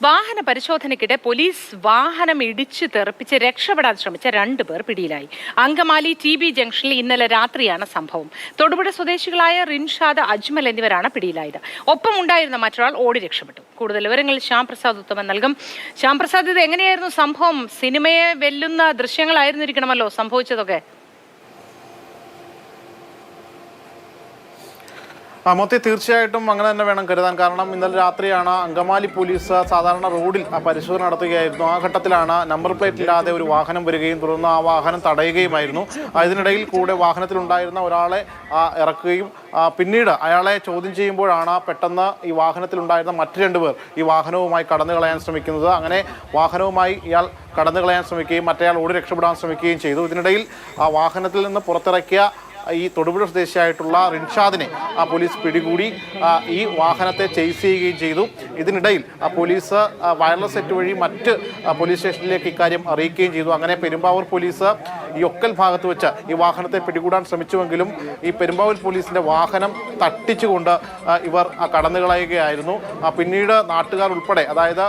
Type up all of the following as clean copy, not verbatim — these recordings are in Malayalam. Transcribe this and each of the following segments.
വാഹന പരിശോധനയ്ക്കിടെ പോലീസ് വാഹനം ഇടിച്ചു തെറിപ്പിച്ച് രക്ഷപ്പെടാൻ ശ്രമിച്ച 2 പേർ പിടിയിലായി. അങ്കമാലി TB ജംഗ്ഷനിൽ ഇന്നലെ രാത്രിയാണ് സംഭവം. തൊടുപുഴ സ്വദേശികളായ റിൻഷാദ്, അജ്മൽ എന്നിവരാണ് പിടിയിലായത്. ഒപ്പം ഉണ്ടായിരുന്ന മറ്റൊരാൾ ഓടി രക്ഷപ്പെട്ടു. കൂടുതൽ വിവരങ്ങൾ ശ്യാം പ്രസാദ് ഉത്തമൻ നൽകും. ശ്യാം പ്രസാദ്, ഇത് എങ്ങനെയായിരുന്നു സംഭവം? സിനിമയെ വെല്ലുന്ന ദൃശ്യങ്ങളായിരുന്നിരിക്കണമല്ലോ സംഭവിച്ചതൊക്കെ. മൊത്തം തീർച്ചയായിട്ടും അങ്ങനെ തന്നെ വേണം കരുതാൻ. കാരണം ഇന്നലെ രാത്രിയാണ് അങ്കമാലി പോലീസ് സാധാരണ റോഡിൽ പരിശോധന നടത്തുകയായിരുന്നു. ആ ഘട്ടത്തിലാണ് നമ്പർ പ്ലേറ്റ് ഇല്ലാതെ ഒരു വാഹനം വരികയും തുടർന്ന് ആ വാഹനം തടയുകയുമായിരുന്നു. ഇതിനിടയിൽ കൂടെ വാഹനത്തിലുണ്ടായിരുന്ന ഒരാളെ ഇറക്കുകയും പിന്നീട് അയാളെ ചോദ്യം ചെയ്യുമ്പോഴാണ് പെട്ടെന്ന് ഈ വാഹനത്തിലുണ്ടായിരുന്ന മറ്റ് 2 പേർ ഈ വാഹനവുമായി കടന്നു കളയാൻ ശ്രമിക്കുന്നത്. അങ്ങനെ വാഹനവുമായി ഇയാൾ കടന്നു കളയാൻ ശ്രമിക്കുകയും മറ്റേയാൾ ഓടി രക്ഷപ്പെടാൻ ശ്രമിക്കുകയും ചെയ്തു. ഇതിനിടയിൽ ആ വാഹനത്തിൽ നിന്ന് പുറത്തിറക്കിയ ഈ തൊടുപുഴ സ്വദേശിയായിട്ടുള്ള റിൻഷാദിനെ പോലീസ് പിടികൂടി ഈ വാഹനത്തെ ചേസ് ചെയ്യുകയും ചെയ്തു. ഇതിനിടയിൽ പോലീസ് വയർലെസ് സെറ്റ് വഴി മറ്റ് പോലീസ് സ്റ്റേഷനിലേക്ക് ഇക്കാര്യം അറിയിക്കുകയും ചെയ്തു. അങ്ങനെ പെരുമ്പാവൂർ പോലീസ് ഈ ഒക്കൽ ഭാഗത്ത് വെച്ച് ഈ വാഹനത്തെ പിടികൂടാൻ ശ്രമിച്ചുവെങ്കിലും ഈ പെരുമ്പാവൂർ പോലീസിന്റെ വാഹനം തട്ടിച്ചുകൊണ്ട് ഇവർ കടന്നുകളയുകയായിരുന്നു. പിന്നീട് നാട്ടുകാർ ഉൾപ്പെടെ, അതായത്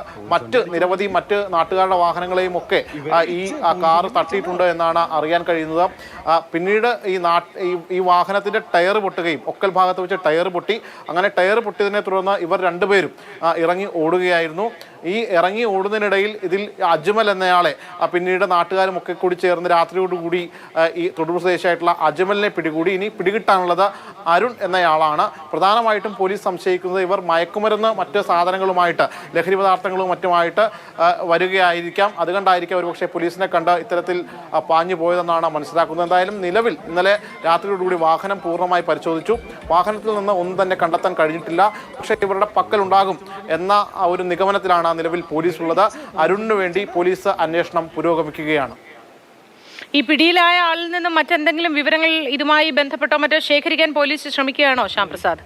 നിരവധി മറ്റ് നാട്ടുകാരുടെ വാഹനങ്ങളെയും ഒക്കെ ഈ കാറ് തട്ടിയിട്ടുണ്ട് എന്നാണ് അറിയാൻ കഴിയുന്നത്. പിന്നീട് ഈ വാഹനത്തിന്റെ ടയർ പൊട്ടുകയും ഒക്കൽ ഭാഗത്ത് വെച്ച് ടയർ പൊട്ടി. അങ്ങനെ ടയർ പൊട്ടിയതിനെ തുടർന്ന് ഇവർ 2 പേരും ഇറങ്ങി ഓടുകയായിരുന്നു. ഈ ഇറങ്ങി ഓടുന്നതിനിടയിൽ ഇതിൽ അജ്മൽ എന്നയാളെ പിന്നീട് നാട്ടുകാരും ഒക്കെ കൂടി ചേർന്ന് രാത്രിയോടുകൂടി ഈ തൊടുപുഴ സ്വദേശിയായിട്ടുള്ള അജ്മലിനെ പിടികൂടി. ഇനി പിടികിട്ടാനുള്ളത് അരുൺ എന്നയാളാണ്. പ്രധാനമായിട്ടും പോലീസ് സംശയിക്കുന്നത് ഇവർ മയക്കുമരുന്ന് മറ്റ് സാധനങ്ങളുമായിട്ട്, ലഹരി പദാർത്ഥങ്ങളും മറ്റുമായിട്ട് വരികയായിരിക്കാം. അതുകൊണ്ടായിരിക്കാം ഒരുപക്ഷെ പോലീസിനെ കണ്ട് ഇത്തരത്തിൽ പാഞ്ഞു പോയതെന്നാണ് മനസ്സിലാക്കുന്നത്. എന്തായാലും നിലവിൽ ഇന്നലെ രാത്രിയോടുകൂടി വാഹനം പൂർണ്ണമായി പരിശോധിച്ചു. വാഹനത്തിൽ നിന്ന് ഒന്നും തന്നെ കണ്ടെത്താൻ കഴിഞ്ഞിട്ടില്ല. പക്ഷേ ഇവരുടെ പക്കലുണ്ടാകും എന്ന ഒരു നിഗമനത്തിലാണ് നിലവിൽ പോലീസ് ഉള്ളത്. അരുണിന് വേണ്ടി പോലീസ് അന്വേഷണം പുരോഗമിക്കുകയാണ്. ഈ പിടിയിലായ ആളിൽ നിന്നും മറ്റെന്തെങ്കിലും വിവരങ്ങൾ ഇതുമായി ബന്ധപ്പെട്ടോ മറ്റോ ശേഖരിക്കാൻ പോലീസ് ശ്രമിക്കുകയാണോ ശ്യാം പ്രസാദ്?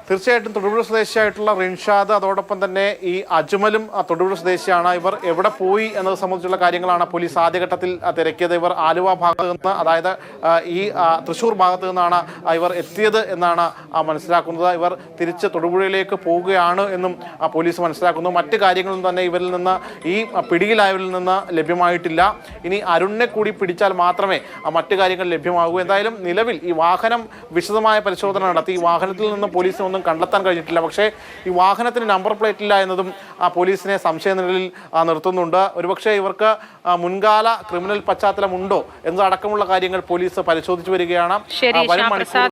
തീർച്ചയായിട്ടും തൊടുപുഴ സ്വദേശിയായിട്ടുള്ള റിൻഷാദ്, അതോടൊപ്പം തന്നെ ഈ അജ്മലും തൊടുപുഴ സ്വദേശിയാണ്. ഇവർ എവിടെ പോയി എന്നത് സംബന്ധിച്ചുള്ള കാര്യങ്ങളാണ് പോലീസ് ആദ്യഘട്ടത്തിൽ തിരക്കിയത്. ഇവർ ആലുവ ഭാഗത്ത് നിന്ന്, അതായത് ഈ തൃശ്ശൂർ ഭാഗത്ത് നിന്നാണ് ഇവർ എത്തിയത് എന്നാണ് മനസ്സിലാക്കുന്നത്. ഇവർ തിരിച്ച് തൊടുപുഴയിലേക്ക് പോവുകയാണ് എന്നും പോലീസ് മനസ്സിലാക്കുന്നു. മറ്റ് കാര്യങ്ങളൊന്നും തന്നെ ഇവരിൽ നിന്ന്, ഈ പിടിയിലായവരിൽ നിന്ന് ലഭ്യമായിട്ടില്ല. ഇനി അരുണിനെ കൂടി പിടിച്ചാൽ മാത്രമേ മറ്റു കാര്യങ്ങൾ ലഭ്യമാകൂ. എന്തായാലും നിലവിൽ ഈ വാഹനം വിശദമായ പരിശോധന നടത്തി. ഈ വാഹനത്തിൽ നിന്ന് പോലീസിന് ഒന്നും കണ്ടെത്താൻ കഴിഞ്ഞിട്ടില്ല. പക്ഷേ ഈ വാഹനത്തിന് നമ്പർ പ്ലേറ്റ് ഇല്ല എന്നതും പോലീസിനെ സംശയനിഴലിൽ നിർത്തുന്നുണ്ട്. ഒരുപക്ഷെ ഇവർക്ക് മുൻകാല ക്രിമിനൽ പശ്ചാത്തലമുണ്ടോ എന്നതടക്കമുള്ള കാര്യങ്ങൾ പോലീസ് പരിശോധിച്ചു വരികയാണ്. വരും മണിക്കൂർ